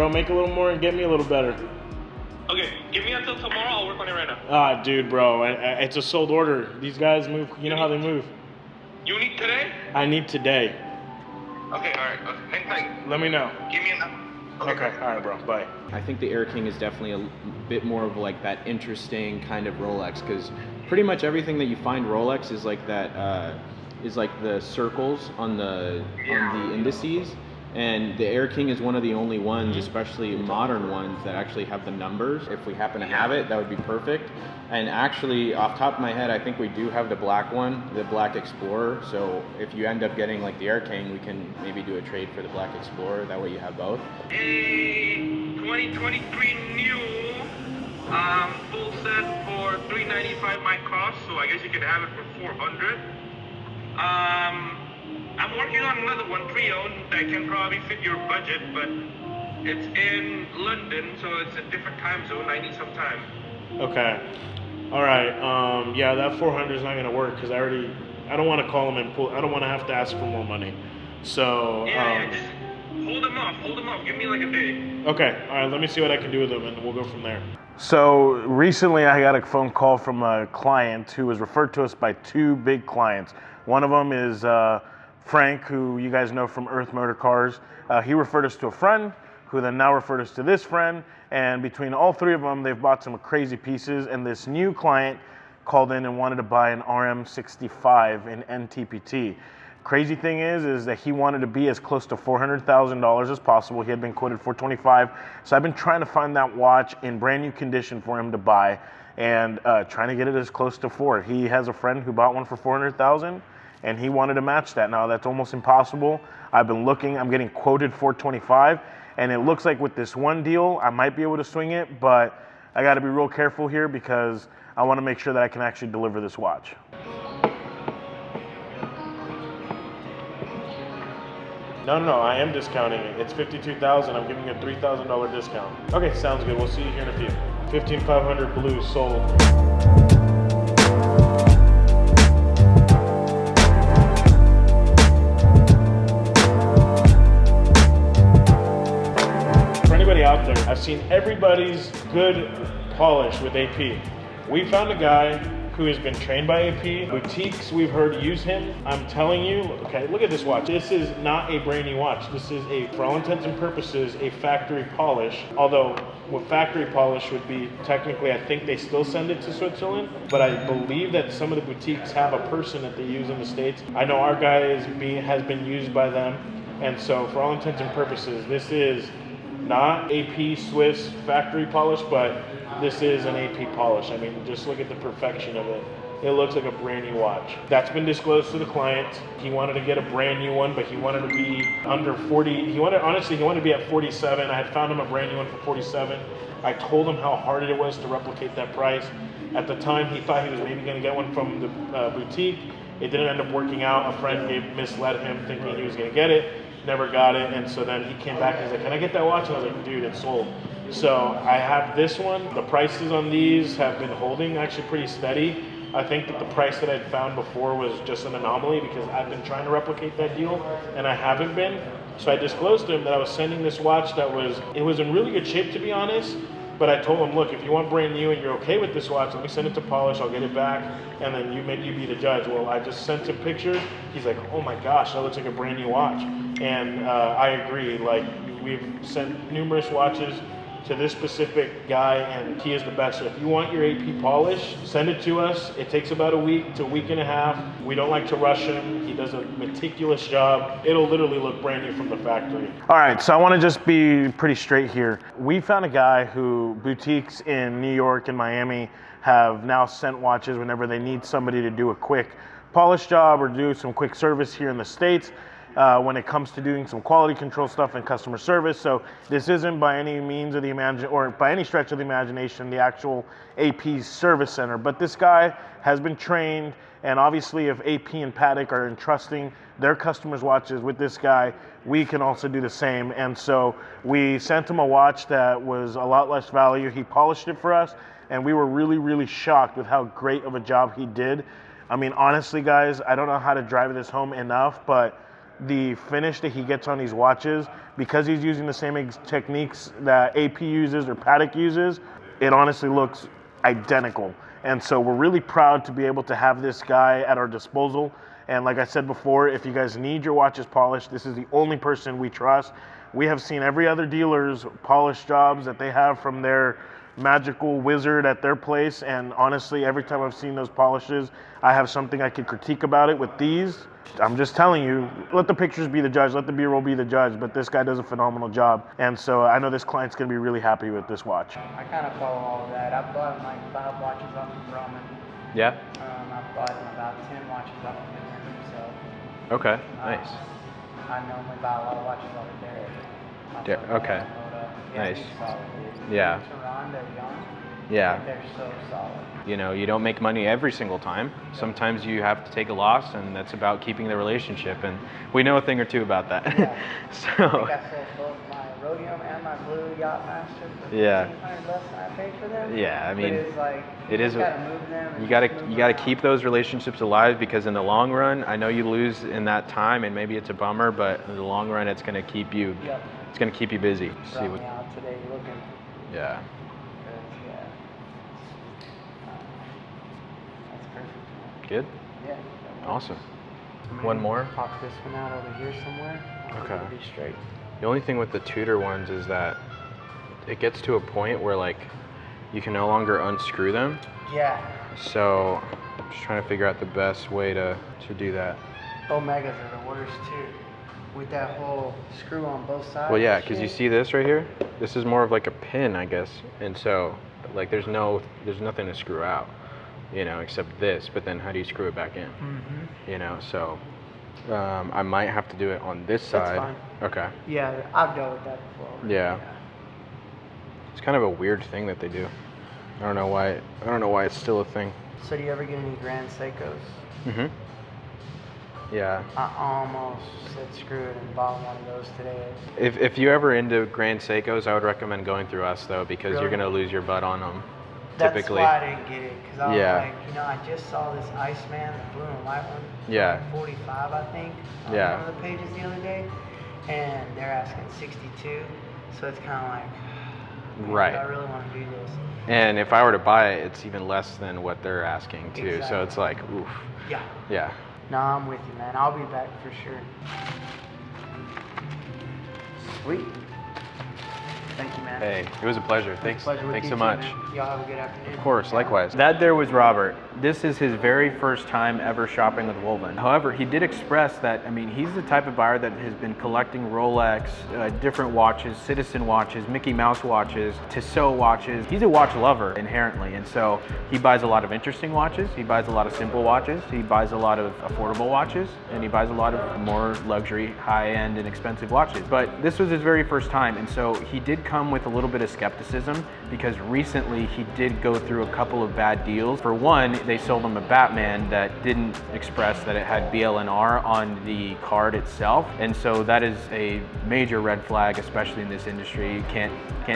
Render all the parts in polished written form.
bro. Make a little more and get me a little better. Okay, give me until tomorrow. I'll work on it right now. Ah, dude, bro. It's a sold order. These guys move. You know how they move. You need today? I need today. Okay, all right. Hang tight. Let me know. Give me an. Okay. All right, bro. Bye. I think the Air King is definitely a bit more of like that interesting kind of Rolex, because pretty much everything that you find Rolex is like that. Is like the circles on the indices. And the Air King is one of the only ones, especially modern ones, that actually have the numbers. If we happen to have it, that would be perfect. And actually, off top of my head, I think we do have the black one, the Black Explorer. So if you end up getting like the Air King, we can maybe do a trade for the Black Explorer. That way you have both. A 2023 new full set for $395 my cost. So I guess you could have it for $400. I'm working on another one, pre-owned, that can probably fit your budget, but it's in London, so it's a different time zone. I need some time. Okay. All right. Yeah, that 400 is not gonna work because I don't want to call them and pull. I don't want to have to ask for more money. So. Yeah, just hold them off. Give me like a day. Okay. All right. Let me see what I can do with them, and we'll go from there. So recently, I got a phone call from a client who was referred to us by two big clients. One of them is Frank, who you guys know from Earth Motor Cars. He referred us to a friend, who then now referred us to this friend. And between all three of them, they've bought some crazy pieces. And this new client called in and wanted to buy an RM65 in NTPT. Crazy thing is that he wanted to be as close to $400,000 as possible. He had been quoted $425,000. So I've been trying to find that watch in brand new condition for him to buy and trying to get it as close to $400,000. He has a friend who bought one for $400,000. And he wanted to match that. Now that's almost impossible. I've been looking, I'm getting quoted $425,000, and it looks like with this one deal, I might be able to swing it, but I gotta be real careful here because I wanna make sure that I can actually deliver this watch. No, I am discounting it. It's $52,000, I'm giving you a $3,000 discount. Okay, sounds good, we'll see you here in a few. 15,500 blue sold. Out there, I've seen everybody's good polish with AP. We found a guy who has been trained by AP. Boutiques we've heard use him. I'm telling you, okay, look at this watch. This is not a brand new watch. This is for all intents and purposes, a factory polish. Although what factory polish would be, technically, I think they still send it to Switzerland, but I believe that some of the boutiques have a person that they use in the States. I know our guy has been used by them. And so for all intents and purposes, this is not AP Swiss factory polish, but this is an AP polish. I mean, just look at the perfection of it. It looks like a brand new watch. That's been disclosed to the client. He wanted to get a brand new one, but he wanted to be under 40. He wanted to be at 47. I had found him a brand new one for 47. I told him how hard it was to replicate that price. At the time, he thought he was maybe going to get one from the boutique. It didn't end up working out. A friend misled him thinking he was going to get it. Never got it, and so then he came back and he's like, can I get that watch? And I was like, dude, it's sold. So I have this one. The prices on these have been holding actually pretty steady. I think that the price that I'd found before was just an anomaly because I've been trying to replicate that deal and I haven't been. So I disclosed to him that I was sending this watch that was in really good shape, to be honest. But I told him, look, if you want brand new and you're okay with this watch, let me send it to polish, I'll get it back, and then you be the judge. Well, I just sent him pictures. He's like, oh my gosh, that looks like a brand new watch. And I agree, like, we've sent numerous watches to this specific guy, and he is the best. So if you want your AP polish, send it to us. It takes about a week to a week and a half. We don't like to rush him. He does a meticulous job. It'll literally look brand new from the factory. All right, so I want to just be pretty straight here. We found a guy who boutiques in New York and Miami have now sent watches whenever they need somebody to do a quick polish job or do some quick service here in the States. When it comes to doing some quality control stuff and customer service. So this isn't by any means of by any stretch of the imagination, the actual AP service center. But this guy has been trained, and obviously if AP and Paddock are entrusting their customers' watches with this guy, we can also do the same. And so we sent him a watch that was a lot less value. He polished it for us, and we were really, really shocked with how great of a job he did. I mean, honestly, guys, I don't know how to drive this home enough, but the finish that he gets on these watches, because he's using the same techniques that AP uses or Patek uses, it honestly looks identical. And so we're really proud to be able to have this guy at our disposal. And like I said before, if you guys need your watches polished, this is the only person we trust. We have seen every other dealer's polish jobs that they have from their magical wizard at their place, and honestly, every time I've seen those polishes, I have something I could critique about it. With these, I'm just telling you, let the pictures be the judge, let the B-roll be the judge, but this guy does a phenomenal job, and so I know this client's gonna be really happy with this watch. I kind of follow all of that. I've bought like 5 watches off of Roman. Yeah. I've bought about 10 watches off of him himself. Okay. Nice. I normally buy a lot of watches off of Derek. Okay. Yeah, Nice. he's solid, dude. Yeah. Tehran, they're young. Yeah. But they're so solid. You know, you don't make money every single time. Sometimes you have to take a loss, and that's about keeping the relationship. And we know a thing or two about that. Yeah. I So. think I sold both my Rhodium and my Blue Yachtmaster for Yeah. $1,500 less than I paid for them. Yeah, I mean, but it's like, it is. You gotta move them. and You gotta just move you gotta around. keep those relationships alive, because in the long run, I know you lose in that time, and maybe it's a bummer, but in the long run, it's gonna keep you. Yep. It's gonna keep you busy. Brought me out today looking. Yeah. Yeah. That's perfect. Good. Yeah. Awesome. Man, One more? Pop this one out over here somewhere. Okay. It'll be straight. The only thing with the Tudor ones is that it gets to a point where like you can no longer unscrew them. Yeah. So I'm just trying to figure out the best way to do that. Omegas are the worst too. With that whole screw on both sides. Well, yeah, because you shit. see this right here. This is more of like a pin, I guess, and so like there's nothing to screw out, you know, except this. But then how do you screw it back in? Mm-hmm. You know, so I might have to do it on this That's side. fine. Okay. Yeah, I've dealt with that before. Yeah. It's kind of a weird thing that they do. I don't know why it's still a thing. So do you ever get any Grand Seikos? Mhm. Yeah. I almost said screw it and bought one of those today. If you're ever into Grand Seikos, I would recommend going through us though, because you're Really? gonna lose your butt on them. That's Typically. why I didn't get it, because I was Yeah. like, you know, I just saw this Iceman, the blue and white one. for Yeah. like 45, I think, on Yeah. one of the pages the other day, and they're asking 62. So it's kind of like, man, Right. do I really want to do this? And if I were to buy it, it's even less than what they're asking too. Exactly. So it's like, oof. Yeah. Yeah. No, I'm with you, man. I'll be back for sure. Sweet. Thank you, man. Hey, it was a pleasure. It was Thanks. a pleasure with Thanks you so too, much. man. Y'all have a good afternoon. Of course, Yeah. likewise. That there was Robert. This is his very first time ever shopping with WOLVYN. However, he did express that, I mean, he's the type of buyer that has been collecting Rolex, different watches, Citizen watches, Mickey Mouse watches, Tissot watches. He's a watch lover inherently, and so he buys a lot of interesting watches, he buys a lot of simple watches, he buys a lot of affordable watches, and he buys a lot of more luxury, high-end, and expensive watches. But this was his very first time, and so he did come with a little bit of skepticism, because recently he did go through a couple of bad deals. For one, they sold him a Batman that didn't express that it had BLNR on the card itself, and so that is a major red flag, especially in this industry. You can't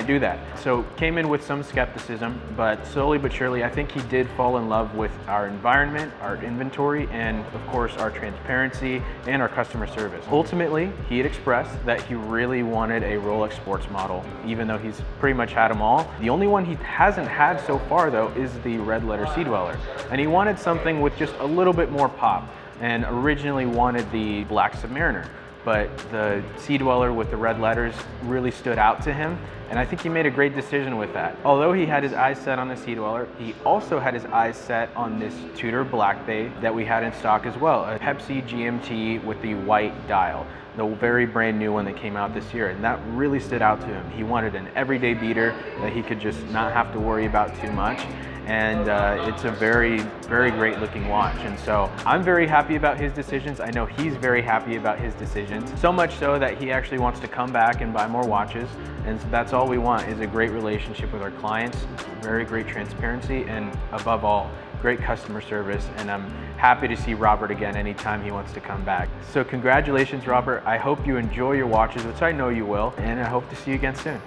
do that. So came in with some skepticism, but slowly but surely I think he did fall in love with our environment, our inventory, and of course our transparency and our customer service. Ultimately, he had expressed that he really wanted a Rolex sports model, even though he's pretty much had them all. The only one he hasn't had so far though is the red letter Sea Dweller, and he wanted something with just a little bit more pop, and originally wanted the black Submariner, but the Sea Dweller with the red letters really stood out to him, and I think he made a great decision with that. Although he had his eyes set on the Sea Dweller, he also had his eyes set on this Tudor Black Bay that we had in stock as well, a Pepsi GMT with the white dial, the very brand new one that came out this year, and that really stood out to him. He wanted an everyday beater that he could just not have to worry about too much, and it's a very, very great looking watch. And so I'm very happy about his decisions. I know he's very happy about his decisions, so much so that he actually wants to come back and buy more watches, and so that's all we want, is a great relationship with our clients, very great transparency, and above all, great customer service. And I'm happy to see Robert again anytime he wants to come back. So congratulations, Robert. I hope you enjoy your watches, which I know you will, and I hope to see you again soon.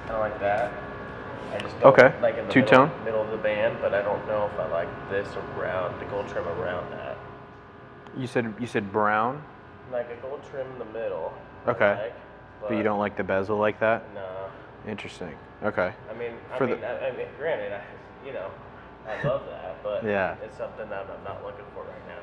kind of like that. I just don't Okay. like in the Two-tone? middle of the band, but I don't know if I like this around the gold trim around that. You said brown. Like a gold trim in the middle. Okay. I like, But you don't like the bezel like that? No. Interesting. Okay. I mean, granted, I love that, but Yeah. it's something that I'm not looking for right now.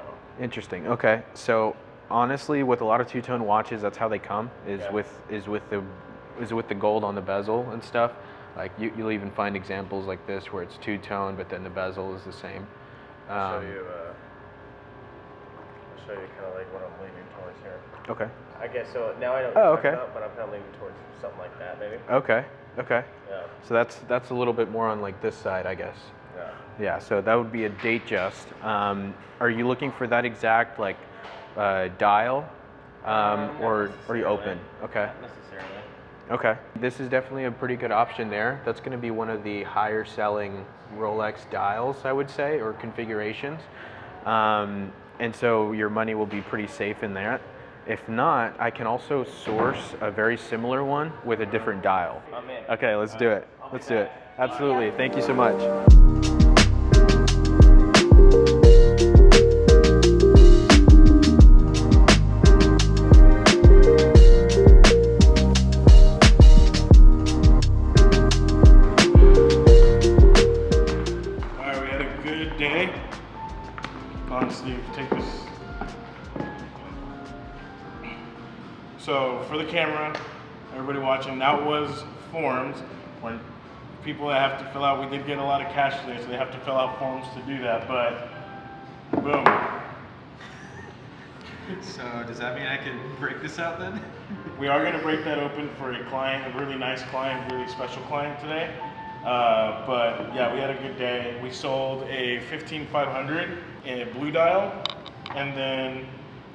Interesting. Okay. So honestly, with a lot of two-tone watches, that's how they come. Is Yeah. with the gold on the bezel and stuff. Like you'll even find examples like this where it's two-tone, but then the bezel is the same. I'll show you kind of like what I'm leaning towards here. Okay. I guess so. Now I know what Oh, you're okay. talking about, but I'm kind of leaning towards something like that, maybe. Okay. Okay. Yeah. So that's a little bit more on like this side, I guess. Yeah. Yeah. So that would be a date just. Are you looking for that exact like dial, or are you open? Okay. Not necessarily. Okay. This is definitely a pretty good option there. That's going to be one of the higher selling Rolex dials, I would say, or configurations. And so your money will be pretty safe in that. If not, I can also source a very similar one with a different dial. I'm in. Okay, let's do it. Let's do it. Absolutely. Thank you so much. Alright, we had a good day. Honestly, take this. So for the camera, everybody watching, that was forms when people that have to fill out, we did get a lot of cash today, so they have to fill out forms to do that, but boom. So does that mean I can break this out then? We are going to break that open for a client, a really nice client, really special client today. But yeah, we had a good day. We sold a 15500 in a blue dial, and then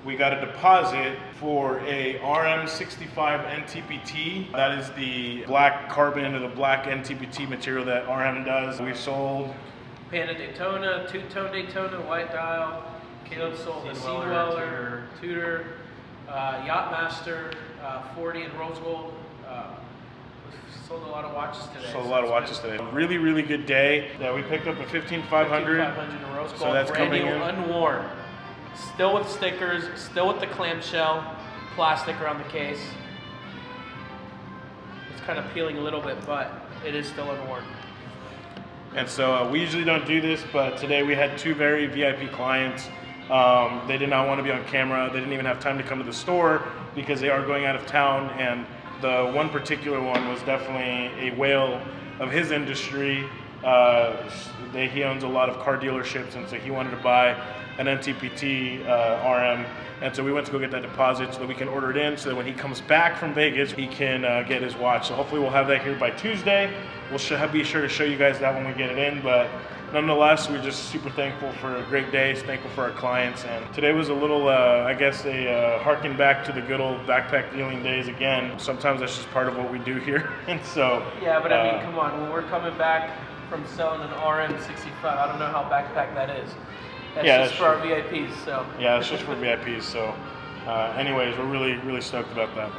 we got a deposit for a RM65 NTPT. That is the black carbon or the black NTPT material that RM does. We sold Panda Daytona, two-tone Daytona, white dial. Caleb sold a Sea Dweller, Tudor, Yachtmaster, 40 in rose gold. Sold a lot of watches today. Sold a lot of watches today. Really, really good day. Yeah, we picked up a 15500. 15500 in rose gold. So that's brand coming new, in. unworn. Still with stickers, still with the clamshell, plastic around the case. It's kind of peeling a little bit, but it is still unworn. And so we usually don't do this, but today we had two very VIP clients. They did not want to be on camera. They didn't even have time to come to the store because they are going out of town. And the one particular one was definitely a whale of his industry. He owns a lot of car dealerships, and so he wanted to buy an NTPT RM. And so we went to go get that deposit so that we can order it in so that when he comes back from Vegas, he can get his watch. So hopefully we'll have that here by Tuesday. We'll be sure to show you guys that when we get it in. But nonetheless, we're just super thankful for a great day, thankful for our clients. And today was a little, harken back to the good old backpack dealing days again. Sometimes that's just part of what we do here. And so. Yeah, but I mean, come on, when we're coming back from selling an RM65, I don't know how backpack that is. That's just for our VIPs, so. Yeah, it's just for VIPs, so. Anyways, we're really, really stoked about that.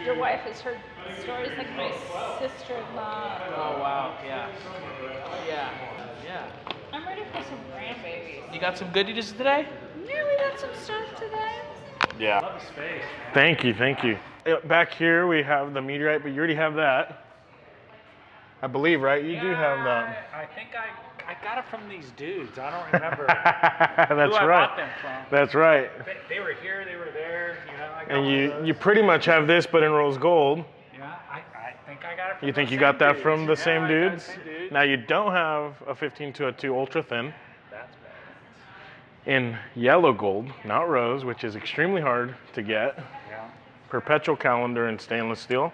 Your wife has heard stories like my sister-in-law. Oh, wow, yeah. Yeah, yeah. I'm ready for some grandbabies. You got some goodies today? Yeah, we got some stuff today. Yeah. Love the space. Thank you, thank you. Back here we have the meteorite, but you already have that. I believe, right? You do have that. I think I got it from these dudes. I don't remember That's who I right. bought them from. That's right. They were here, they were there. You know, I got And one of those. you pretty much have this, but in rose gold. Yeah, I think I got it from You think the you same got that dudes. from the Yeah, same I got the dudes? same dudes. Now you don't have a 15-2 ultra thin That's bad. in yellow gold, not rose, which is extremely hard to get. Yeah, Perpetual calendar in stainless steel.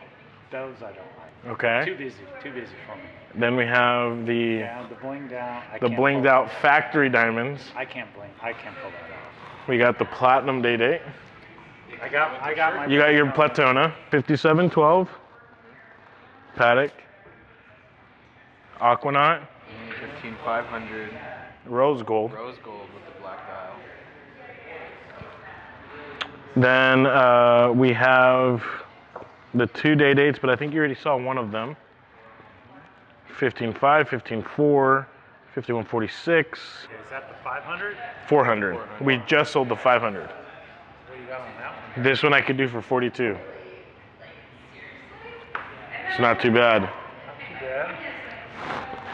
those I don't like. Okay. Too busy for me. Then we have the Yeah, the blinged out. I the can't blinged pull- out factory diamonds. I can't pull that off. We got the platinum day date. I got my. You got your Platona 5712 Paddock Aquanaut. 15500. Rose gold. Rose gold with the black dial. Then we have the 2-day dates, but I think you already saw one of them. 15.5, 15.4, 51.46. Is that the 500? 400. We just sold the 500. What do you got on that one? This one I could do for 42. It's not too bad. Not too bad.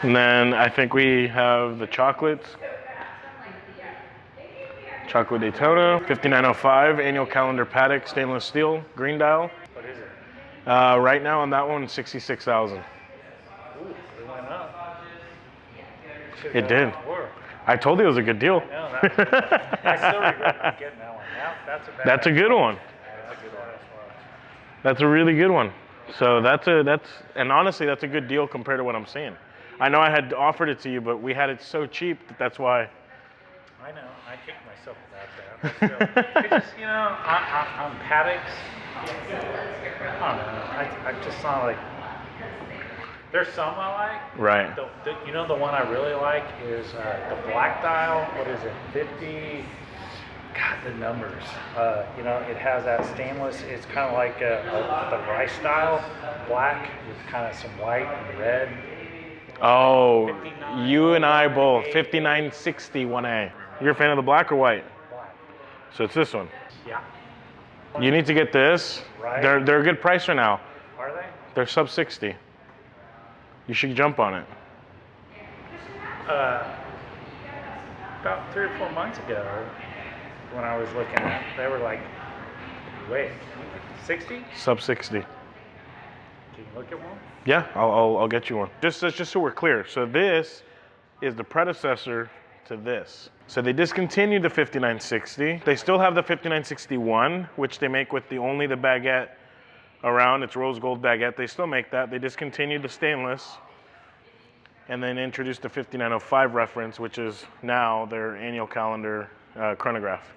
And then I think we have the chocolates. Chocolate Daytona, 5905, annual calendar paddock, stainless steel, green dial. What is it? Right now on that one, 66,000. Ooh, it went up. It did. Before. I told you it was a good deal. No, I still regret not getting that one. That's a bad That's a good one. That's a good one. That's a really good one. So and honestly, that's a good deal compared to what I'm seeing. I know I had offered it to you, but we had it so cheap that's why. I know. I kick myself about that. But still, it's just, you know, on paddocks, I don't know. I just not like. There's some I like. Right. You know, the one I really like is the black dial. What is it? 50. God, the numbers. You know, it has that stainless. It's kind of like the rice style, black with kind of some white and red. Oh, 59. you and I both. 5960 1A. You're a fan of the black or white? Black. So it's this one. Yeah. You need to get this. Right. They're a good price right now. Are they? They're sub 60. You should jump on it. About 3 or 4 months ago, when I was looking at, they were like, wait, 60? Sub 60. Can you look at one? Yeah, I'll get you one. Just so we're clear. So this is the predecessor to this. So they discontinued the 5960. They still have the 5961, which they make with only the baguette around. It's rose gold baguette. They still make that. They discontinued the stainless and then introduced the 5905 reference, which is now their annual calendar chronograph.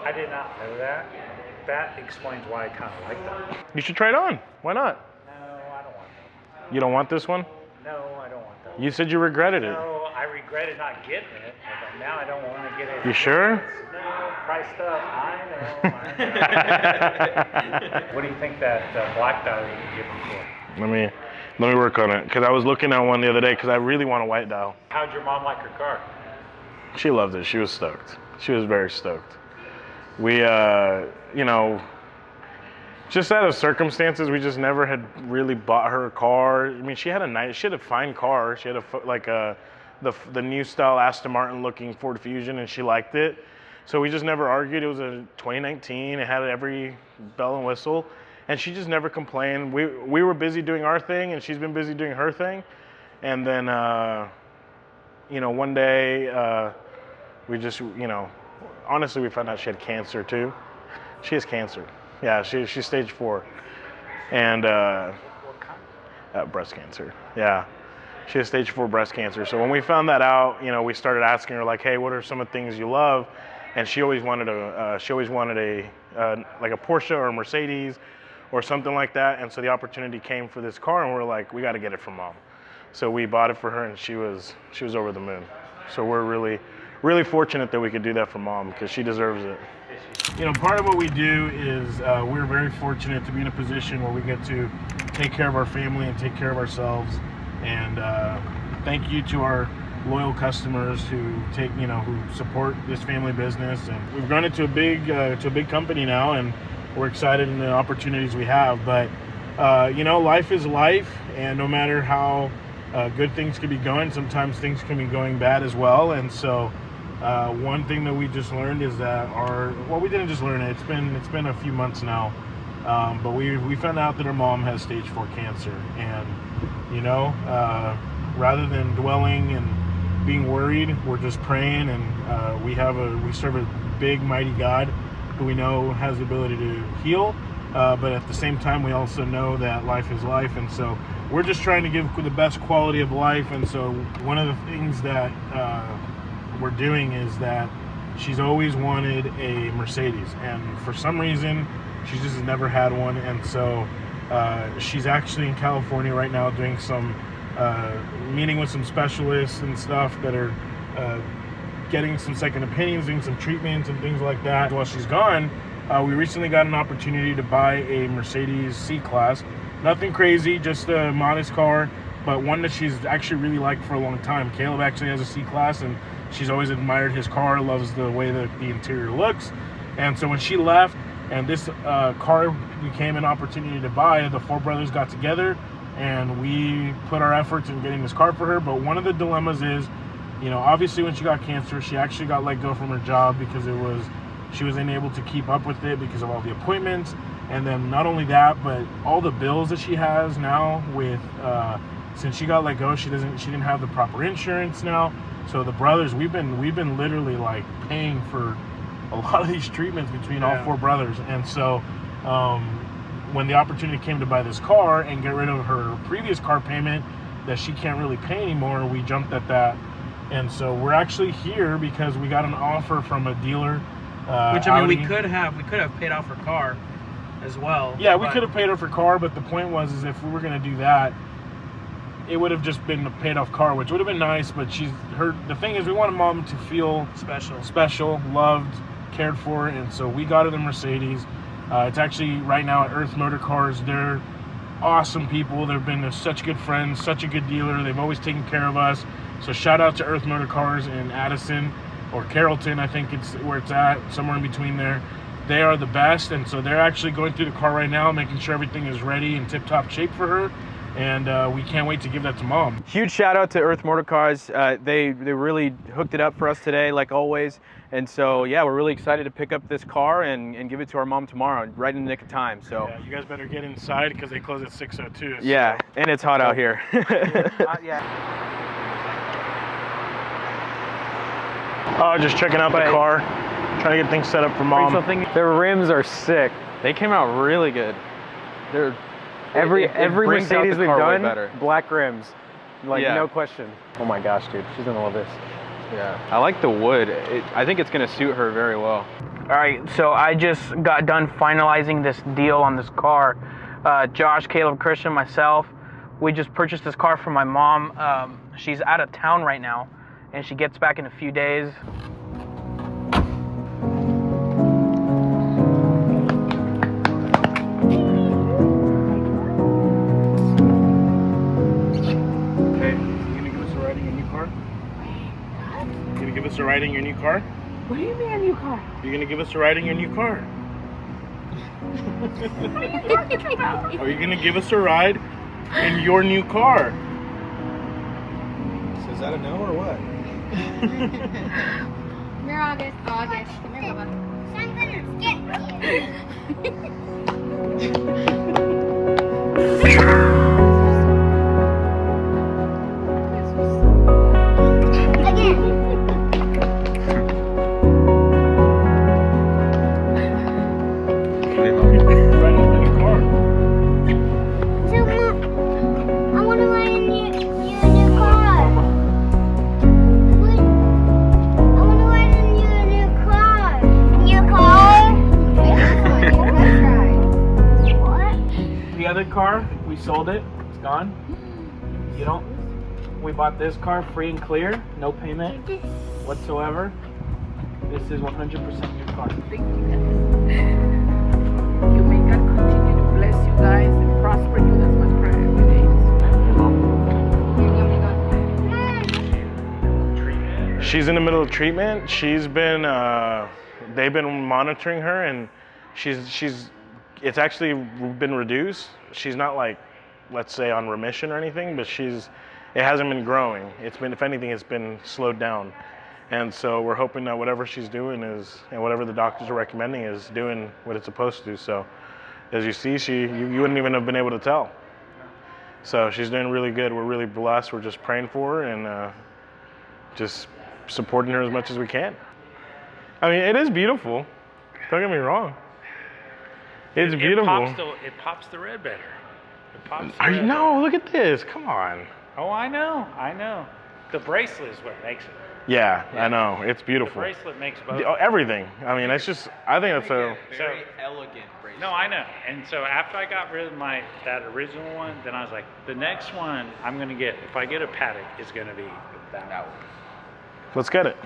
I did not know that. That explains why I kind of like that. You should try it on. Why not? No, I don't want that. You don't want this one? No, I don't want that. You said you regretted it. No, I regretted not getting it, but now I don't want to get it. You sure? No, priced up. I know. What do you think that black dial you can get me for? Let me work on it, because I was looking at one the other day because I really want a white dial. How'd your mom like her car? She loved it. She was stoked. She was very stoked. We, you know, just out of circumstances, we just never had really bought her a car. I mean, she had a fine car. She had the new style Aston Martin looking Ford Fusion, and she liked it. So we just never argued. It was a 2019. It had every bell and whistle, and she just never complained. We were busy doing our thing, and she's been busy doing her thing. And then, you know, one day we just, you know, honestly, we found out she had cancer too. She has cancer. Yeah, she's stage 4, and What kind? breast cancer. Yeah, she has stage 4 breast cancer. So when we found that out, you know, we started asking her like, hey, what are some of the things you love? And she always wanted a like a Porsche or a Mercedes or something like that. And so the opportunity came for this car, and we're like, we got to get it from mom. So we bought it for her, and she was over the moon. So we're really fortunate that we could do that for mom, because she deserves it. You know, part of what we do is we're very fortunate to be in a position where we get to take care of our family and take care of ourselves. And thank you to our loyal customers who support this family business. And we've grown it to a big company now, and we're excited in the opportunities we have. But you know, life is life, and no matter how good things can be going, sometimes things can be going bad as well. And so one thing that we just learned is that we didn't just learn it. It's been a few months now, but we found out that our mom has stage 4 cancer, and you know, rather than dwelling and being worried, we're just praying, and we serve a big, mighty God who we know has the ability to heal, but at the same time, we also know that life is life, and so we're just trying to give the best quality of life. And so one of the things that we're doing is that she's always wanted a Mercedes, and for some reason she just has never had one. And so she's actually in California right now doing some meeting with some specialists and stuff that are getting some second opinions, doing some treatments and things like that. While she's gone, we recently got an opportunity to buy a Mercedes C-Class. Nothing crazy, just a modest car, but one that she's actually really liked for a long time. Caleb actually has a C-Class, and she's always admired his car, loves the way that the interior looks. And so when she left and this car became an opportunity to buy, the four brothers got together and we put our efforts in getting this car for her. But one of the dilemmas is, you know, obviously when she got cancer, she actually got let go from her job because she was unable to keep up with it because of all the appointments. And then not only that, but all the bills that she has now with, since she got let go, she didn't have the proper insurance now. So the brothers, we've been literally like paying for a lot of these treatments between all four brothers. And so when the opportunity came to buy this car and get rid of her previous car payment that she can't really pay anymore, we jumped at that. And so we're actually here because we got an offer from a dealer. Which, I mean, we could have paid off her car as well. Yeah, we could have paid off her car, but the point was is if we were going to do that, it would have just been a paid off car, which would have been nice. But the thing is, we wanted mom to feel special, loved, cared for, and so we got her the Mercedes. It's actually right now at Earth Motor Cars. They're awesome people. They've been such good friends, such a good dealer. They've always taken care of us. So shout out to Earth Motor Cars in Addison or Carrollton, I think it's where it's at, somewhere in between there. They are the best, and so they're actually going through the car right now, making sure everything is ready and tip-top shape for her. And we can't wait to give that to mom. Huge shout out to Earth Motor Cars. They really hooked it up for us today, like always. And so, yeah, we're really excited to pick up this car and give it to our mom tomorrow, right in the nick of time. So yeah, you guys better get inside because they close at 6:02. So. Yeah, and it's hot out here. Oh, just checking out the car, trying to get things set up for mom. Their rims are sick. They came out really good. Every Mercedes we've done, black rims, no question. Oh my gosh, dude, she's gonna love this. Yeah, I like the wood. I think it's gonna suit her very well. All right, so I just got done finalizing this deal on this car. Josh, Caleb, Christian, myself, we just purchased this car for my mom. She's out of town right now, and she gets back in a few days. Give us a ride in your new car? What do you mean a new car? You're gonna give us a ride in your new car? What are you talking about? Are you gonna give us a ride in your new car? So is that a no or what? You're August. Come here, Bubba. Car, we sold it, it's gone. We bought this car free and clear, no payment whatsoever. This is 100% your car. Thank you guys. You may God continue to bless you guys and prosper you. That's my prayer every day. She's in the middle of treatment. She's been, they've been monitoring her, and it's actually been reduced. She's not like, let's say, on remission or anything, but it hasn't been growing. It's been, if anything, it's been slowed down. And so we're hoping that whatever she's doing and whatever the doctors are recommending is doing what it's supposed to. So as you see, you wouldn't even have been able to tell. So she's doing really good. We're really blessed. We're just praying for her and just supporting her as much as we can. I mean, it is beautiful. Don't get me wrong. It's beautiful. It pops the red better. It pops the red No, look at this. Come on. Oh, I know. The bracelet is what makes it. Yeah, I know. It's beautiful. The bracelet makes both. Everything. I mean, it's just, I think that's Very elegant bracelet. No, I know. And so after I got rid of that original one, then I was like, the next one I'm going to get, if I get a paddock, is going to be that one. Let's get it.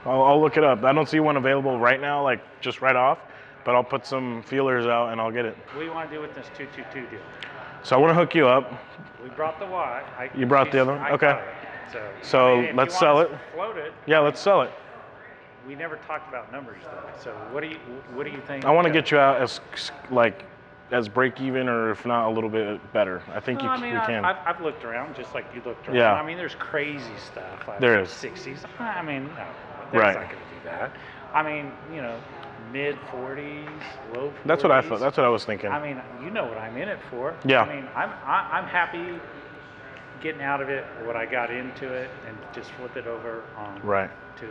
I'll look it up. I don't see one available right now, like just right off, but I'll put some feelers out and I'll get it. What do you want to do with this 222 deal? So I want to hook you up. We brought the Y. You brought the other one? I Okay. got it. So I mean, if let's you sell want it. us to float it. Yeah, let's sell it. We never talked about numbers though. So what do you think? I want to get you out as break even, or if not a little bit better. I think we can. I've looked around just like you looked around. Yeah. I mean, there's crazy stuff. Like There is. 60s. I mean, no, they're Right. not going to do that. I mean, you know, mid 40s, low 40s. That's what I thought. That's what I was thinking. I mean, you know what I'm in it for. Yeah. I mean, I'm happy getting out of it what I got into it and just flip it over on Right. to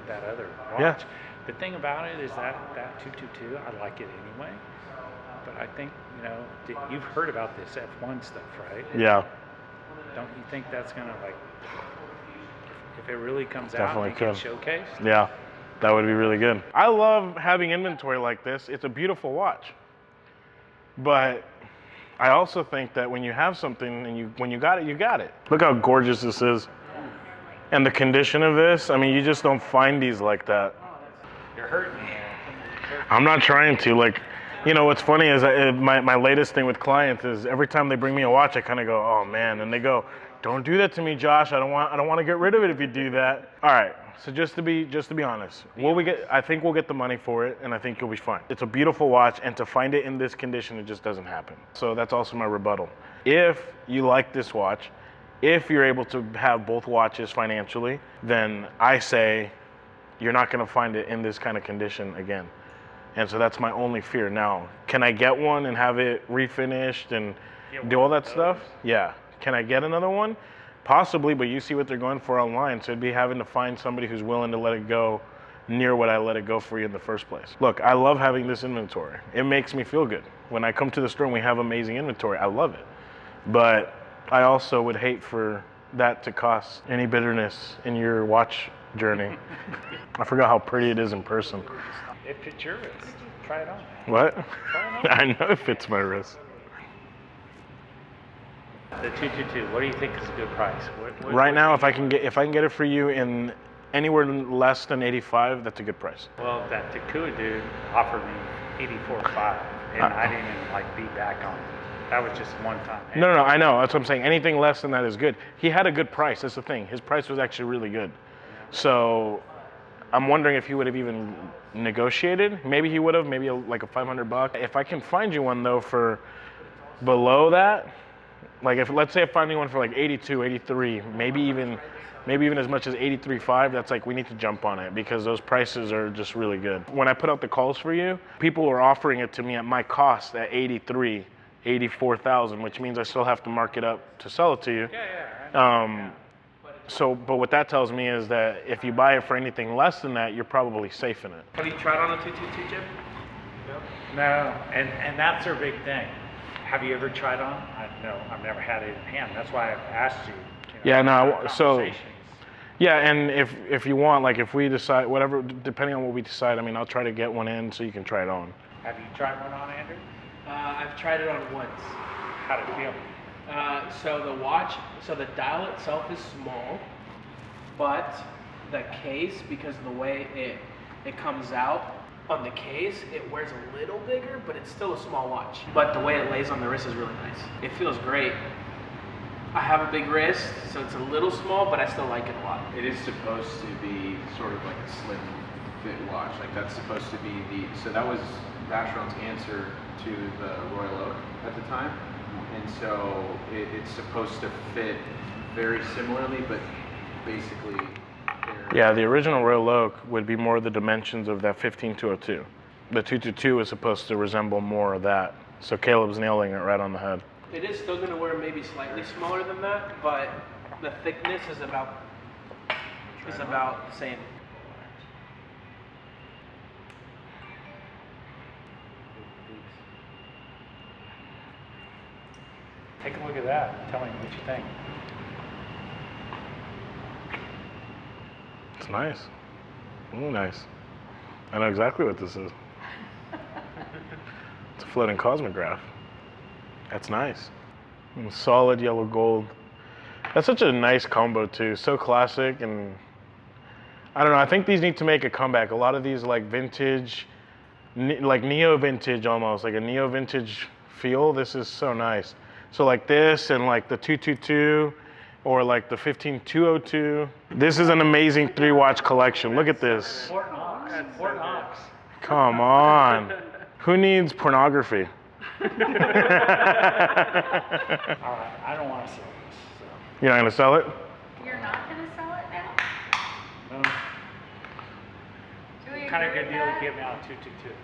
that other watch. Yeah. The thing about it is that 222, I like it anyway. But I think, you know, you've heard about this F1 stuff, right? Yeah. Don't you think that's gonna like, if it really comes Definitely out and gets showcased? Yeah, that would be really good. I love having inventory like this. It's a beautiful watch. But I also think that when you have something and when you got it, you got it. Look how gorgeous this is. And the condition of this, I mean, you just don't find these like that. You're hurting me. I'm not trying to. Like, you know, what's funny is my latest thing with clients is every time they bring me a watch, I kind of go, oh man, and they go, don't do that to me, Josh. I don't want to get rid of it if you do that. All right. So just to be honest, I think we'll get the money for it, and I think you'll be fine. It's a beautiful watch, and to find it in this condition, it just doesn't happen. So that's also my rebuttal. If you like this watch, if you're able to have both watches financially, then I say you're not going to find it in this kind of condition again. And so that's my only fear. Now, can I get one and have it refinished and do all that stuff? Yeah. Can I get another one? Possibly, but you see what they're going for online, so it'd be having to find somebody who's willing to let it go near what I let it go for you in the first place. Look, I love having this inventory. It makes me feel good. When I come to the store and we have amazing inventory, I love it. But I also would hate for that to cost any bitterness in your watch journey. I forgot how pretty it is in person. It fits your wrist. Try it on. What? Try it on. I know it fits my wrist. The 222, what do you think is a good price? Right now, if I can get it for you in anywhere less than 85, that's a good price. Well, that Takua dude offered me 84.5, and I didn't even like be back on it. That was just one time. No, I know. That's what I'm saying. Anything less than that is good. He had a good price. That's the thing. His price was actually really good. So I'm wondering if he would have even negotiated. Maybe he would have. Maybe like a $500. If I can find you one though for below that, like if let's say I find you one for like 82, 83, maybe even as much as 83.5, that's like we need to jump on it because those prices are just really good. When I put out the calls for you, people were offering it to me at my cost at 83, 84,000, which means I still have to mark it up to sell it to you. So, but what that tells me is that if you buy it for anything less than that, you're probably safe in it. Have you tried on a 222, Jim? No, and that's their big thing. Have you ever tried on? No, I've never had it in hand. That's why I've asked you. Yeah, no, so, yeah, and if you want, like if we decide, whatever, depending on what we decide, I mean, I'll try to get one in so you can try it on. Have you tried one on, Andrew? I've tried it on once. How did it feel? So the dial itself is small, but the case, because of the way it comes out on the case, it wears a little bigger, but it's still a small watch. But the way it lays on the wrist is really nice. It feels great. I have a big wrist, so it's a little small, but I still like it a lot. It is supposed to be sort of like a slim fit watch. Like that's supposed to be so that was Vacheron's answer to the Royal Oak at the time. And so it's supposed to fit very similarly, but basically... Yeah, the original Royal Oak would be more the dimensions of that 15202. The 222 is supposed to resemble more of that. So Caleb's nailing it right on the head. It is still going to wear maybe slightly smaller than that, but the thickness is about the same. Take a look at that. Tell me what you think. It's nice. Ooh, nice. I know exactly what this is. It's a floating cosmograph. That's nice. Solid yellow gold. That's such a nice combo too. So classic, and I don't know. I think these need to make a comeback. A lot of these like vintage, like neo vintage almost, like a neo vintage feel. This is so nice. So like this and like the 222 or like the 15202. This is an amazing 3-watch collection. Look at this. Fort Knox. Fort Knox. Come on. Who needs pornography? All right, I don't want to sell this. So. You're not gonna sell it? You're not gonna sell it now? No. Do we Kind of agree good with deal to that? get me on 222.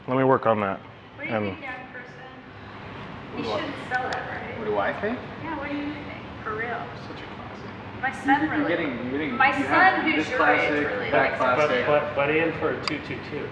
Let me work on that. What do you think, young person? You shouldn't sell it, right? What do I think? Yeah, what do you think? For real? Such a classic. My son really. You're getting. My you son, have who's this your classic, age, really that likes it. classic. But in for a 222.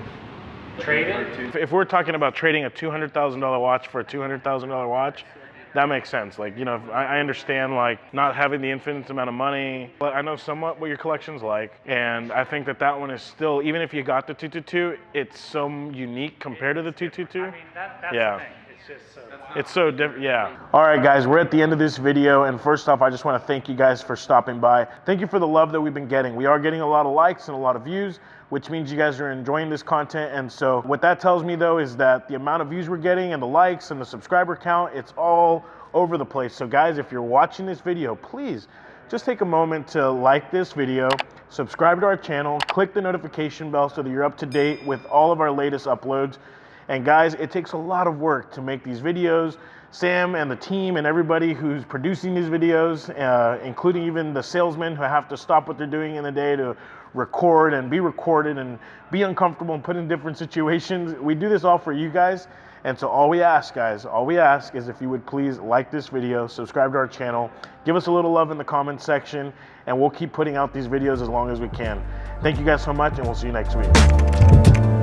Trade it? If we're talking about trading a $200,000 watch for a $200,000 watch, that makes sense. Like, you know, I understand like not having the infinite amount of money, but I know somewhat what your collection's like. And I think that that one is still, even if you got the 222, it's so unique compared to the 222. I mean, that's Yeah. the thing. It's just so. It's so different, yeah. All right, guys, we're at the end of this video. And first off, I just want to thank you guys for stopping by. Thank you for the love that we've been getting. We are getting a lot of likes and a lot of views, which means you guys are enjoying this content. And so what that tells me though is that the amount of views we're getting and the likes and the subscriber count, it's all over the place. So guys, if you're watching this video, please just take a moment to like this video, subscribe to our channel, click the notification bell so that you're up to date with all of our latest uploads. And guys, it takes a lot of work to make these videos. Sam and the team and everybody who's producing these videos, including even the salesmen who have to stop what they're doing in the day to record and be recorded and be uncomfortable and put in different situations. We do this all for you guys. And so all we ask, guys, all we ask is if you would please like this video, subscribe to our channel, give us a little love in the comments section, and we'll keep putting out these videos as long as we can. Thank you guys so much, and we'll see you next week.